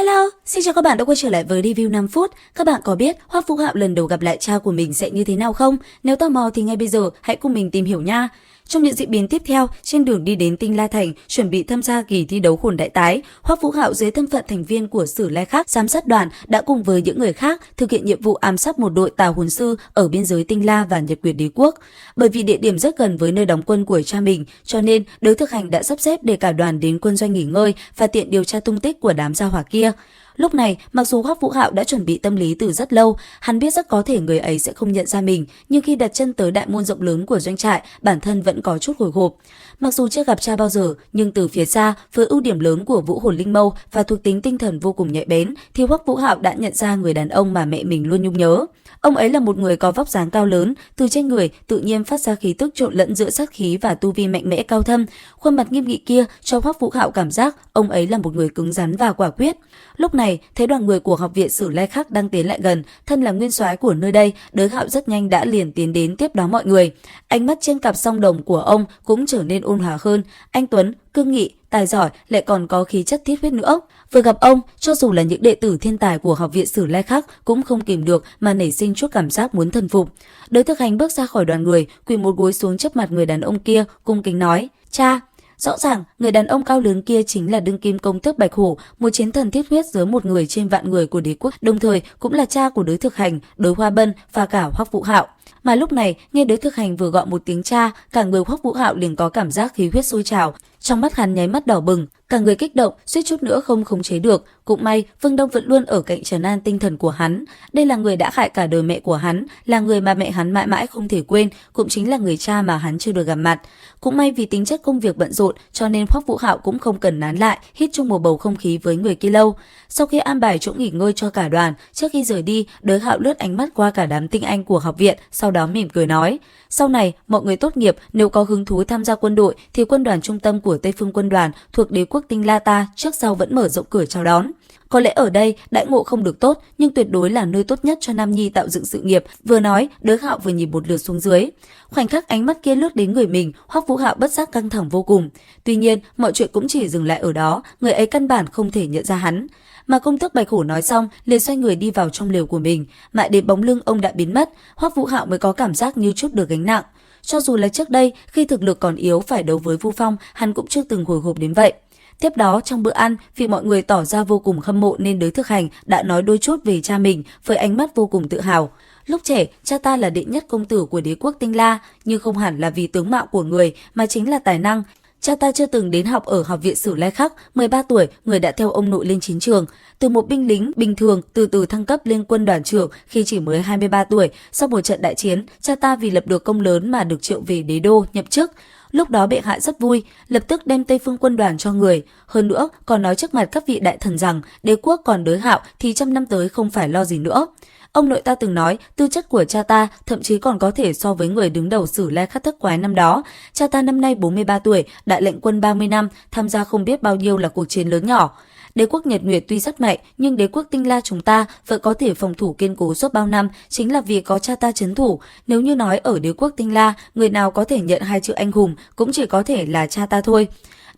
Hello, xin chào các bạn đã quay trở lại với review 5 phút. Các bạn có biết Hoắc Vũ Hạo lần đầu gặp lại cha của mình sẽ như thế nào không? Nếu tò mò thì ngay bây giờ hãy cùng mình tìm hiểu nha. Trong những diễn biến tiếp theo, trên đường đi đến Tinh La Thành, chuẩn bị tham gia kỳ thi đấu hồn đại tái, Hoắc Vũ Hạo dưới thân phận thành viên của Sử Lai Khắc giám sát đoàn đã cùng với những người khác thực hiện nhiệm vụ ám sát một đội tà hồn sư ở biên giới Tinh La và Nhật Nguyệt Đế quốc. Bởi vì địa điểm rất gần với nơi đóng quân của cha mình, cho nên Đới Thực Hành đã sắp xếp để cả đoàn đến quân doanh nghỉ ngơi và tiện điều tra tung tích của đám gia hỏa kia. Lúc này, mặc dù Hoắc Vũ Hạo đã chuẩn bị tâm lý từ rất lâu, hắn biết rất có thể người ấy sẽ không nhận ra mình, nhưng khi đặt chân tới đại môn rộng lớn của doanh trại, bản thân vẫn có chút hồi hộp. Mặc dù chưa gặp cha bao giờ, nhưng từ phía xa, với ưu điểm lớn của Vũ Hồn Linh Mâu và thuộc tính tinh thần vô cùng nhạy bén, thì Hoắc Vũ Hạo đã nhận ra người đàn ông mà mẹ mình luôn nhung nhớ. Ông ấy là một người có vóc dáng cao lớn, từ trên người tự nhiên phát ra khí tức trộn lẫn giữa sát khí và tu vi mạnh mẽ cao thâm. Khuôn mặt nghiêm nghị kia cho Hoắc Vũ Hạo cảm giác ông ấy là một người cứng rắn và quả quyết. Lúc này, thấy đoàn người của học viện Sử Lai Khắc đang tiến lại gần, thân là nguyên soái của nơi đây, Đới Hạo rất nhanh đã liền tiến đến tiếp đón mọi người. Ánh mắt trên cặp song đồng của ông cũng trở nên ôn hòa hơn, anh tuấn, cương nghị, tài giỏi, lại còn có khí chất thiết huyết nữa. Vừa gặp ông, cho dù là những đệ tử thiên tài của học viện Sử Lai Khắc cũng không kìm được mà nảy sinh chút cảm giác muốn thần phục. Đới Thực Hành bước ra khỏi đoàn người, quỳ một gối xuống trước mặt người đàn ông kia, cung kính nói: "Cha." Rõ ràng, người đàn ông cao lớn kia chính là đương kim công tước Bạch Hổ, một chiến thần thiết huyết dưới một người trên vạn người của đế quốc, đồng thời cũng là cha của Đới Thực Hành, Đới Hoa Bân và cả Hoắc Vũ Hạo. Mà lúc này, nghe Đới Thực Hành vừa gọi một tiếng cha, cả người Hoắc Vũ Hạo liền có cảm giác khí huyết sôi trào, trong mắt hắn nháy mắt đỏ bừng, cả người kích động, suýt chút nữa không khống chế được. Cũng may, Vương Đông vẫn luôn ở cạnh trấn an tinh thần của hắn. Đây là người đã hại cả đời mẹ của hắn, là người mà mẹ hắn mãi mãi không thể quên, cũng chính là người cha mà hắn chưa được gặp mặt. Cũng may vì tính chất công việc bận rộn, cho nên Hoắc Vũ Hạo cũng không cần nán lại, hít chung một bầu không khí với người kia lâu. Sau khi an bài chỗ nghỉ ngơi cho cả đoàn, trước khi rời đi, Đới Hạo lướt ánh mắt qua cả đám tinh anh của học viện, sau đó mỉm cười nói: "Sau này, mọi người tốt nghiệp nếu có hứng thú tham gia quân đội thì quân đoàn trung tâm của Tây Phương quân đoàn thuộc đế quốc Tinh La ta trước sau vẫn mở rộng cửa chào đón. Có lẽ ở đây đãi ngộ không được tốt, nhưng tuyệt đối là nơi tốt nhất cho nam nhi tạo dựng sự nghiệp." Vừa nói, Đới Hạo vừa nhìn một lượt xuống dưới. Khoảnh khắc ánh mắt kia lướt đến người mình, Hoắc Vũ Hạo bất giác căng thẳng vô cùng. Tuy nhiên, mọi chuyện cũng chỉ dừng lại ở đó, người ấy căn bản không thể nhận ra hắn. Mà công tước Bạch Hổ nói xong, liền xoay người đi vào trong lều của mình, mãi đến bóng lưng ông đã biến mất, Hoắc Vũ Hạo mới có cảm giác như chút được gánh nặng. Cho dù là trước đây, khi thực lực còn yếu phải đấu với Vu Phong, hắn cũng chưa từng hồi hộp đến vậy. Tiếp đó trong bữa ăn, vì mọi người tỏ ra vô cùng hâm mộ nên Đới Thực Hành đã nói đôi chút về cha mình với ánh mắt vô cùng tự hào. Lúc trẻ, cha ta là đệ nhất công tử của đế quốc Tinh La, nhưng không hẳn là vì tướng mạo của người mà chính là tài năng. Cha ta chưa từng đến học ở học viện Sử Lai Khắc, 13 tuổi, người đã theo ông nội lên chiến trường. Từ một binh lính bình thường, từ từ thăng cấp lên quân đoàn trưởng khi chỉ mới 23 tuổi. Sau một trận đại chiến, cha ta vì lập được công lớn mà được triệu về đế đô, nhậm chức. Lúc đó bệ hạ rất vui, lập tức đem Tây Phương quân đoàn cho người. Hơn nữa, còn nói trước mặt các vị đại thần rằng đế quốc còn Đới Hạo thì trăm năm tới không phải lo gì nữa. Ông nội ta từng nói, tư chất của cha ta thậm chí còn có thể so với người đứng đầu Sử Lai Khắc thất quái năm đó. Cha ta năm nay 43 tuổi, đại lệnh quân 30 năm, tham gia không biết bao nhiêu là cuộc chiến lớn nhỏ. Đế quốc Nhật Nguyệt tuy rất mạnh, nhưng đế quốc Tinh La chúng ta vẫn có thể phòng thủ kiên cố suốt bao năm, chính là vì có cha ta trấn thủ. Nếu như nói ở đế quốc Tinh La, người nào có thể nhận hai chữ anh hùng cũng chỉ có thể là cha ta thôi.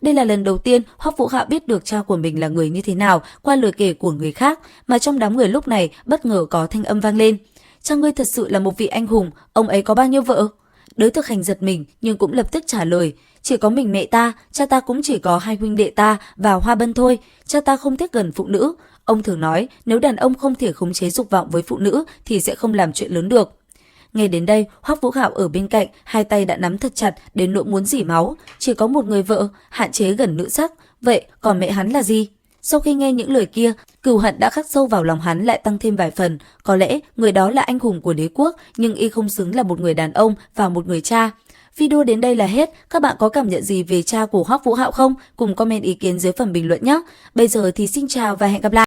Đây là lần đầu tiên Hoắc Vũ Hạo biết được cha của mình là người như thế nào qua lời kể của người khác, mà trong đám người lúc này bất ngờ có thanh âm vang lên: "Cha ngươi thật sự là một vị anh hùng, ông ấy có bao nhiêu vợ?" Đới Thực Hành giật mình nhưng cũng lập tức trả lời: "Chỉ có mình mẹ ta, cha ta cũng chỉ có hai huynh đệ ta và Hoa Bân thôi, cha ta không thích gần phụ nữ. Ông thường nói nếu đàn ông không thể khống chế dục vọng với phụ nữ thì sẽ không làm chuyện lớn được." Nghe đến đây, Hoắc Vũ Hạo ở bên cạnh, hai tay đã nắm thật chặt đến nỗi muốn rỉ máu. Chỉ có một người vợ, hạn chế gần nữ sắc, vậy còn mẹ hắn là gì? Sau khi nghe những lời kia, cừu hận đã khắc sâu vào lòng hắn lại tăng thêm vài phần. Có lẽ người đó là anh hùng của đế quốc, nhưng y không xứng là một người đàn ông và một người cha. Video đến đây là hết. Các bạn có cảm nhận gì về cha của Hoắc Vũ Hạo không? Cùng comment ý kiến dưới phần bình luận nhé. Bây giờ thì xin chào và hẹn gặp lại.